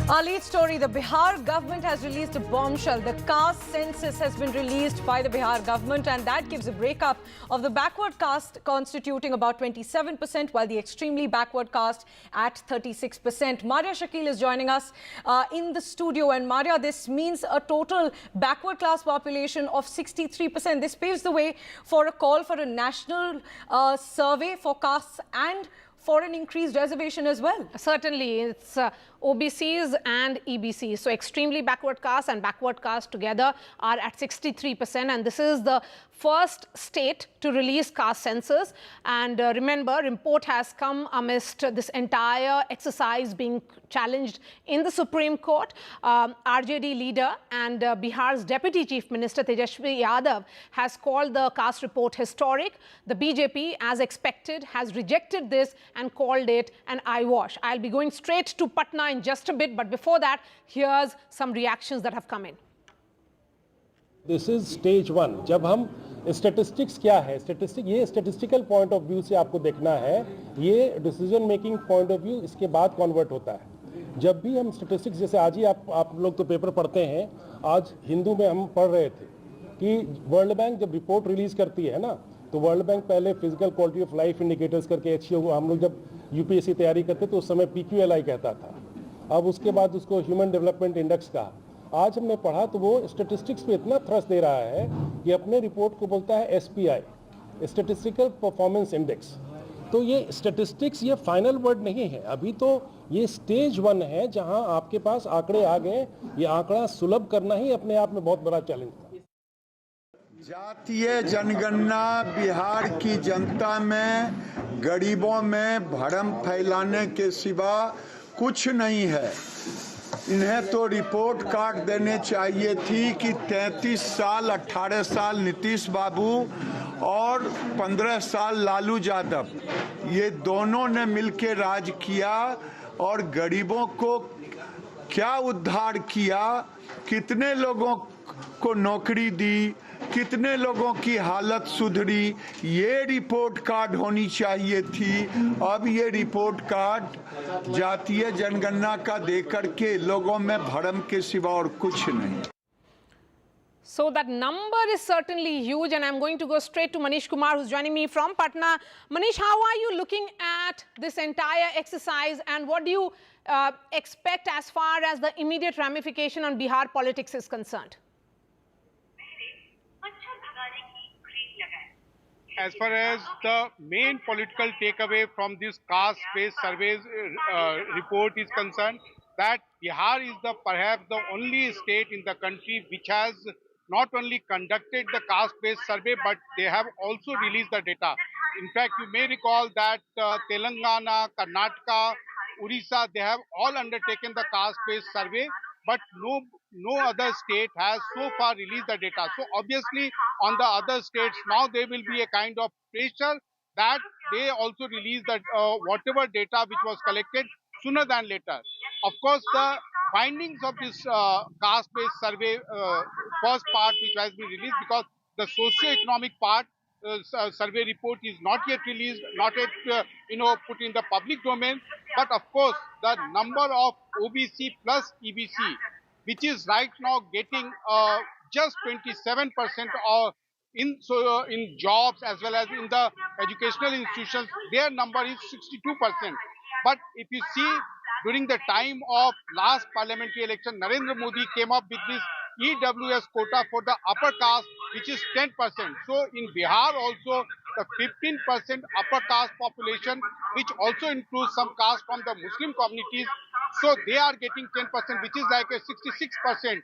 Our lead story, the Bihar government has released a bombshell. The caste census has been released by the Bihar government, and that gives a breakup of the backward caste constituting about 27%, while the extremely backward caste at 36%. Maria Shakil is joining us in the studio. And Maria, this means a total backward class population of 63%. This paves the way for a call for a national survey for castes and for an increased reservation as well. Certainly, it's OBCs and EBCs. So extremely backward caste and backward caste together are at 63%. And this is the first state to release caste census. And remember, report has come amidst this entire exercise being challenged in the Supreme Court. RJD leader and Bihar's Deputy Chief Minister Tejashwi Yadav has called the caste report historic. The BJP, as expected, has rejected this and called it an eyewash. I'll be going straight to Patna in just a bit, but before that, here's some reactions that have come in. This is stage one. जब हम statistics क्या है, ये statistical point of view से आपको देखना है, ये decision making point of view इसके बाद कन्वर्ट होता है. जब भी हम स्टैटिस्टिक्स, जैसे आज ही आप लोग तो पेपर पढ़ते हैं, आज हिंदू में हम पढ़ रहे थे कि वर्ल्ड बैंक जब रिपोर्ट रिलीज करती है ना, तो वर्ल्ड बैंक पहले physical quality of life indicators करके हम लोग जब यूपीएससी तैयारी करते तो उस समय PQLI कहता था, अब उसके बाद उसको ह्यूमन डेवलपमेंट इंडेक्स कहा. आज हमने पढ़ा तो वो स्टैटिस्टिक्स पे इतना थ्रस्ट दे रहा है कि अपने रिपोर्ट को बोलता है SPI, स्टैटिस्टिकल परफॉर्मेंस इंडेक्स. तो ये स्टैटिस्टिक्स ये फाइनल वर्ड नहीं है, अभी तो ये स्टेज वन है जहां आपके पास आंकड़े आ गए. ये आंकड़ा सुलभ करना ही अपने आप में बहुत बड़ा चैलेंज था. जातीय जनगणना बिहार की जनता में, गरीबों में भ्रम फैलाने के सिवा कुछ नहीं है. इन्हें तो रिपोर्ट कार्ड देने चाहिए थी कि 33 साल 18 साल नीतीश बाबू और 15 साल लालू यादव, ये दोनों ने मिलकर राज किया और गरीबों को क्या उद्धार किया, कितने लोगों को नौकरी दी, कितने लोगों की हालत सुधरी, ये रिपोर्ट कार्ड होनी चाहिए थी. अब ये रिपोर्ट कार्ड जातीय जनगणना का देकर के लोगों में भ्रम के सिवा और कुछ नहीं. So that number is certainly huge, and I'm going to go straight to Nitish Kumar, who's joining me from Patna. Nitish, how are you looking at this entire exercise, and what do you expect as far as the immediate ramification on Bihar politics is concerned? As far as the main political takeaway from this caste-based surveys report is concerned, that Bihar is perhaps the only state in the country which has not only conducted the caste-based survey, but they have also released the data. In fact, you may recall that Telangana, Karnataka, Orissa, they have all undertaken the caste-based survey, but no other state has so far released the data. So obviously on the other states now there will be a kind of pressure that they also release that whatever data which was collected sooner than later. Of course, the findings of this caste-based survey first part which has been released, because the socio-economic part survey report is not yet released, not yet put in the public domain. But of course, the number of OBC plus EBC, which is right now getting just 27% in jobs as well as in the educational institutions, their number is 62%. But if you see, during the time of last parliamentary election, Narendra Modi came up with this EWS quota for the upper caste, which is 10%. So in Bihar also, the 15% upper caste population, which also includes some caste from the Muslim communities, so they are getting 10%, which is like a 66%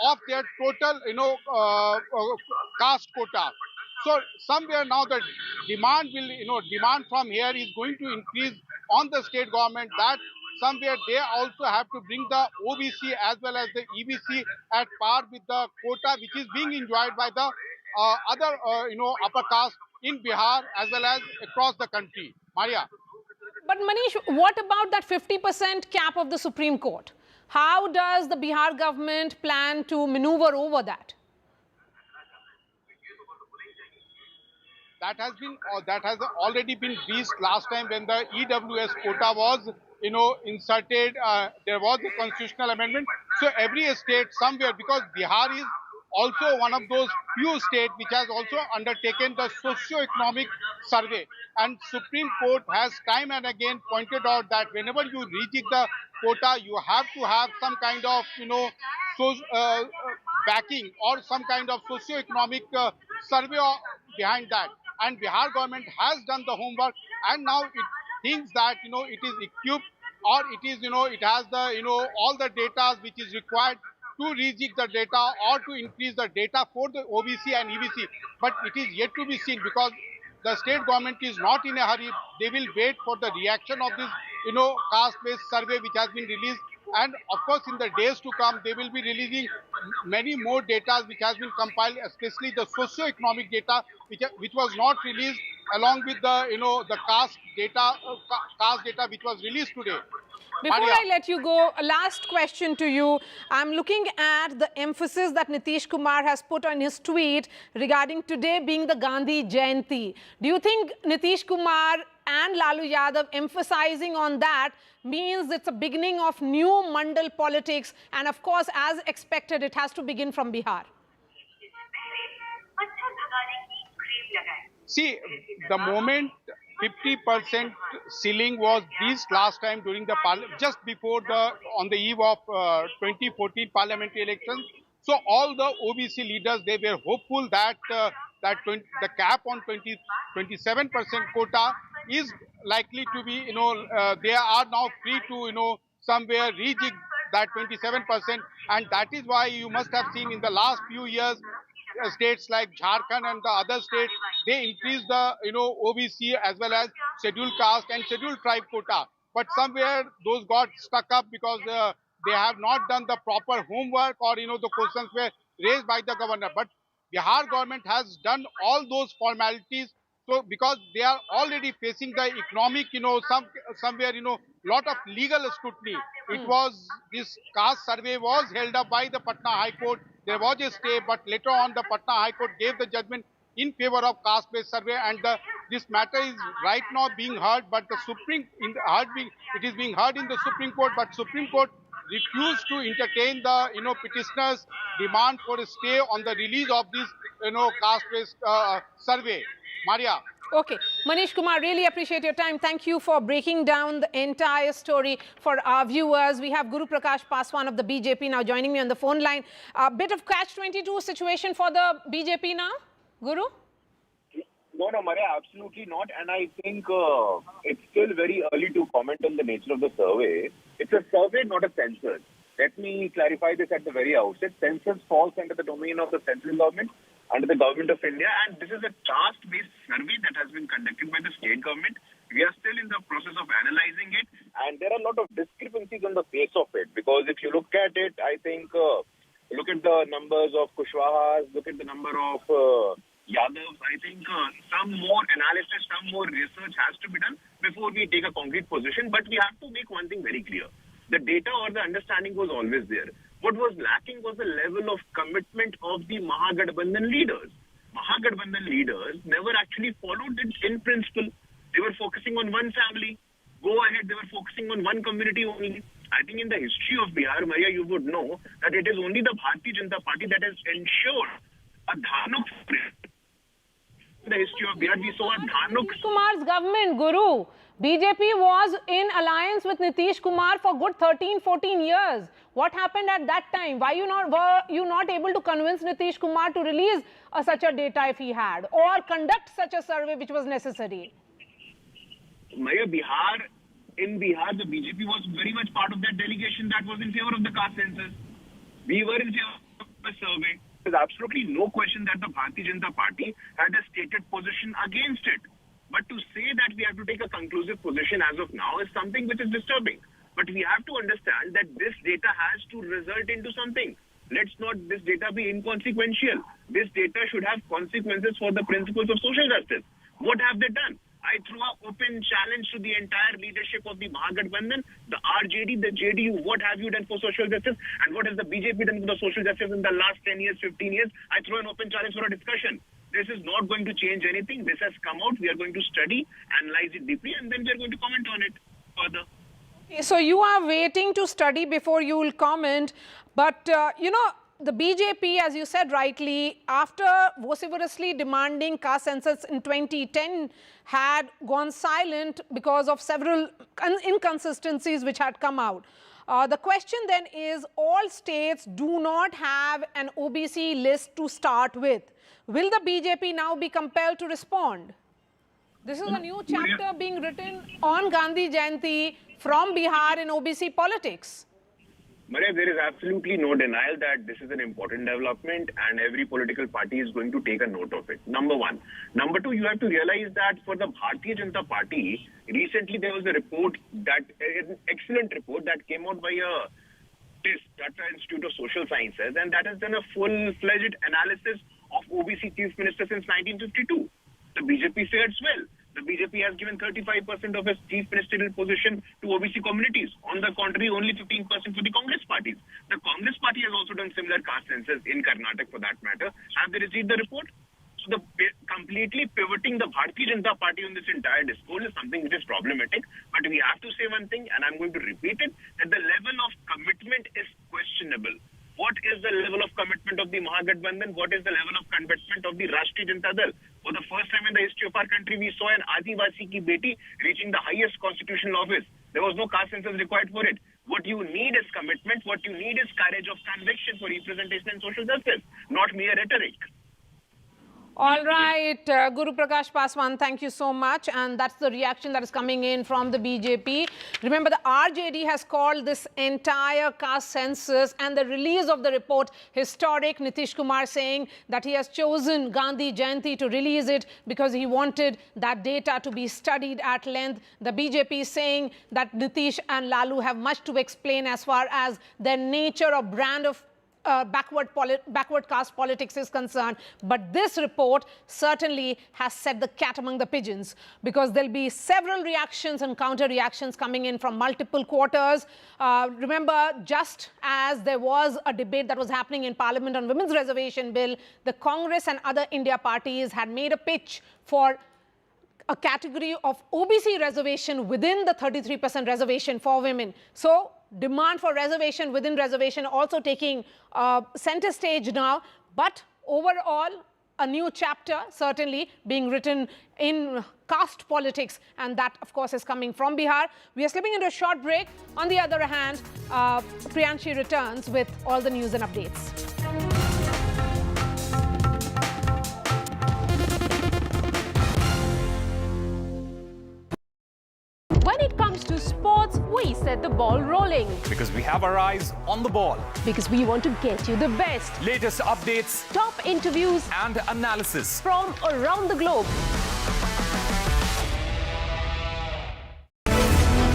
of their total, caste quota. So somewhere now the demand will, demand from here is going to increase on the state government, that somewhere they also have to bring the OBC as well as the EBC at par with the quota which is being enjoyed by the other, upper caste in Bihar as well as across the country. Maria. But Manish, what about that 50% cap of the Supreme Court? How does the Bihar government plan to maneuver over that? That has already been breached last time when the EWS quota was inserted, there was a constitutional amendment. So every state somewhere, because Bihar is also one of those few states which has also undertaken the socio-economic survey. And Supreme Court has time and again pointed out that whenever you rejig the quota, you have to have some kind of, so, backing or some kind of socio-economic survey behind that. And Bihar government has done the homework, and now it thinks that, it is equipped, or it is, it has the, all the data which is required to rejig the data or to increase the data for the OBC and EBC. But it is yet to be seen, because the state government is not in a hurry. They will wait for the reaction of this, caste-based survey which has been released. And of course, in the days to come, they will be releasing many more data which has been compiled, especially the socio-economic data which was not released along with the, the caste data which was released today. Before Maria. I let you go, a last question to you. I'm looking at the emphasis that Nitish Kumar has put on his tweet regarding today being the Gandhi Jayanti. Do you think Nitish Kumar and Lalu Yadav emphasizing on that means it's a beginning of new Mandal politics? And of course, as expected, it has to begin from Bihar. See, the moment 50% ceiling was reached last time during the just before on the eve of 2014 parliamentary elections. So all the OBC leaders, they were hopeful that the cap on 27% quota is likely to be, they are now free to, somewhere rejig that 27%, and that is why you must have seen in the last few years, states like Jharkhand and the other states, they increased the, OBC as well as scheduled caste and scheduled tribe quota. But somewhere those got stuck up because they have not done the proper homework, or, the questions were raised by the governor. But Bihar government has done all those formalities. So because they are already facing the economic, somewhere, lot of legal scrutiny. It was, this caste survey was held up by the Patna High Court. There was a stay, but later on the Patna High Court gave the judgment in favor of caste-based survey, and this matter is right now being heard. But the it is being heard in the Supreme Court, but Supreme Court refused to entertain the petitioners' demand for a stay on the release of this caste-based survey. Maria. Okay, Manish Kumar, really appreciate your time. Thank you for breaking down the entire story for our viewers. We have Guru Prakash Paswan of the BJP now joining me on the phone line. A bit of catch-22 situation for the BJP now, Guru? No, Maria, absolutely not. And I think it's still very early to comment on the nature of the survey. It's a survey, not a census. Let me clarify this at the very outset. Census falls under the domain of the central government, under the government of India, and this is a caste-based survey that has been conducted by the state government. We are still in the process of analyzing it, and there are a lot of discrepancies on the face of it, because if you look at it, I think, look at the numbers of Kushwahas, look at the number of Yadavs, I think some more analysis, some more research has to be done before we take a concrete position. But we have to make one thing very clear. The data or the understanding was always there. What was lacking was the level of commitment of the Mahagathbandhan leaders. Mahagathbandhan leaders never actually followed it in principle. They were focusing on one family. Go ahead, they were focusing on one community only. I think in the history of Bihar, Maria, you would know that it is only the Bharatiya Janata Party that has ensured a Dhanuk. In the history of Bihar, we saw a Dhanuk. Nitish Kumar's government, Guru. BJP was in alliance with Nitish Kumar for good 13-14 years. What happened at that time? Why were you not able to convince Nitish Kumar to release such a data if he had, or conduct such a survey which was necessary? Maya, in Bihar, the BJP was very much part of that delegation that was in favor of the caste census. We were in favor of the survey. There's absolutely no question that the Bharatiya Janata Party had a stated position against it. But to say that we have to take a conclusive position as of now is something which is disturbing. But we have to understand that this data has to result into something. Let's not this data be inconsequential. This data should have consequences for the principles of social justice. What have they done? I threw an open challenge to the entire leadership of the Mahagathbandhan, the RJD, the JDU. What have you done for social justice? And what has the BJP done for the social justice in the last 10 years, 15 years? I throw an open challenge for a discussion. This is not going to change anything. This has come out. We are going to study, analyze it deeply, and then we are going to comment on it further. So you are waiting to study before you will comment, but you know, the BJP, as you said rightly, after vociferously demanding caste census in 2010, had gone silent because of several inconsistencies which had come out. The question then is, all states do not have an OBC list to start with. Will the BJP now be compelled to respond? This is a new chapter being written on Gandhi Jayanti from Bihar in OBC politics. Maria, there is absolutely no denial that this is an important development and every political party is going to take a note of it. Number one. Number two, you have to realize that for the Bharatiya Janata Party, recently there was a report, that an excellent report that came out by a Tata Institute of Social Sciences, and that has done a full-fledged analysis of OBC Chief Minister since 1952. The BJP fares well. The BJP has given 35% of its chief ministerial position to OBC communities. On the contrary, only 15% for the Congress parties. The Congress party has also done similar caste census in Karnataka for that matter. Have they received the report? So the completely pivoting the Bharatiya Janata Party on this entire discourse is something which is problematic. But we have to say one thing, and I'm going to repeat it, that the level of commitment is questionable. What is the level of commitment of the Mahagathbandhan? What is the level of commitment of the Rashtriya Janata Dal? For the first time in the history of our country, we saw an Adivasi ki beti reaching the highest constitutional office. There was no caste census required for it. What you need is commitment. What you need is courage of conviction for representation and social justice, not mere rhetoric. All right, Guru Prakash Paswan, thank you so much. And that's the reaction that is coming in from the BJP. Remember, the RJD has called this entire caste census and the release of the report historic. Nitish Kumar saying that he has chosen Gandhi Jayanti to release it because he wanted that data to be studied at length. The BJP is saying that Nitish and Lalu have much to explain as far as their nature or brand of backward caste politics is concerned. But this report certainly has set the cat among the pigeons, because there'll be several reactions and counter reactions coming in from multiple quarters. Remember, just as there was a debate that was happening in Parliament on Women's Reservation Bill, the Congress and other India parties had made a pitch for a category of OBC reservation within the 33% reservation for women. So demand for reservation within reservation also taking center stage now. But overall, a new chapter certainly being written in caste politics, and that of course is coming from Bihar. We are slipping into a short break. On the other hand, Priyanshi returns with all the news and updates. When it comes to sports, we set the ball rolling. Because we have our eyes on the ball. Because we want to get you the best. Latest updates, Top interviews and analysis from around the globe.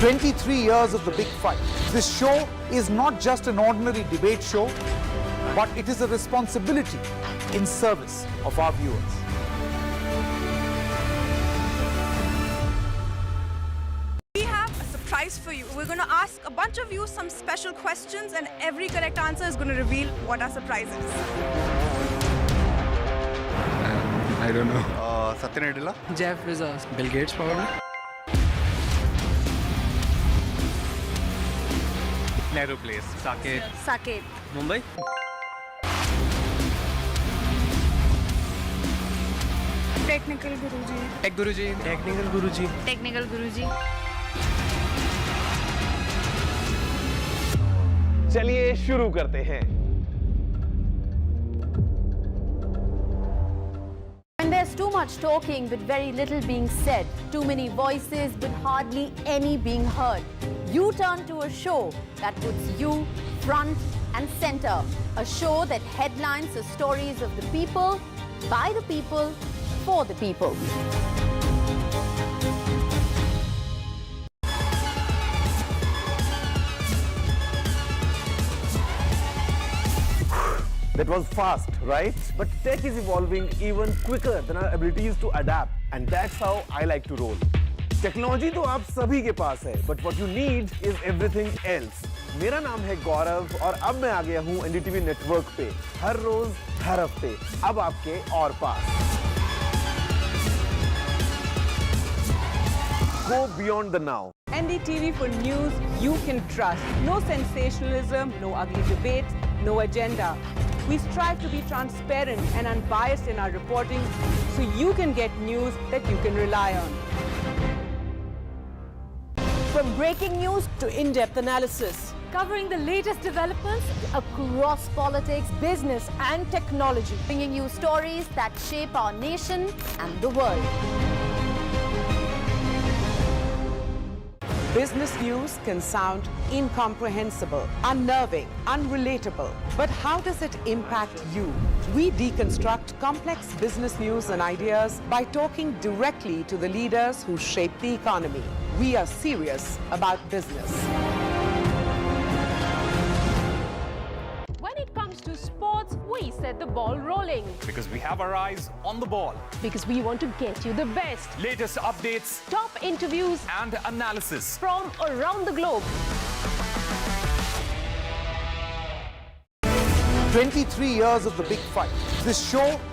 23 years of the big fight. This show is not just an ordinary debate show, but it is a responsibility in service of our viewers. For you. We're going to ask a bunch of you some special questions, and every correct answer is going to reveal what our surprise is. I don't know. Satya Nadella? Jeff Bezos. Bill Gates probably. Nehru Place. Saket. Saket. Mumbai. Technical Guruji. Tech Guruji. Technical Guruji. Technical Guruji. चलिए शुरू करते हैं. When there's too much talking but very little being said, too many voices but hardly any being heard, you turn to a show that puts you front and center. A show that headlines the stories of the people, by the people, for the people. That was fast, right? But tech is evolving even quicker than our abilities to adapt, and that's how I like to roll. Technology तो आप सभी के पास है, but what you need is everything else. मेरा नाम है गौरव और अब मैं आ गया हूँ NDTV नेटवर्क पे, हर रोज, हर हफ्ते, अब आपके और पास. go beyond the now. NDTV for news you can trust. No sensationalism, no ugly debates, no agenda. We strive to be transparent and unbiased in our reporting so you can get news that you can rely on. From breaking news to in-depth analysis, covering the latest developments across politics, business and technology, bringing you stories that shape our nation and the world. Business news can sound incomprehensible, unnerving, unrelatable. But how does it impact you? We deconstruct complex business news and ideas by talking directly to the leaders who shape the economy. We are serious about business. When it comes to sports, we set the ball rolling. Because we have our eyes on the ball. Because we want to get you the best. Latest updates Top interviews and analysis. from around the globe. 23 years of the big fight. This show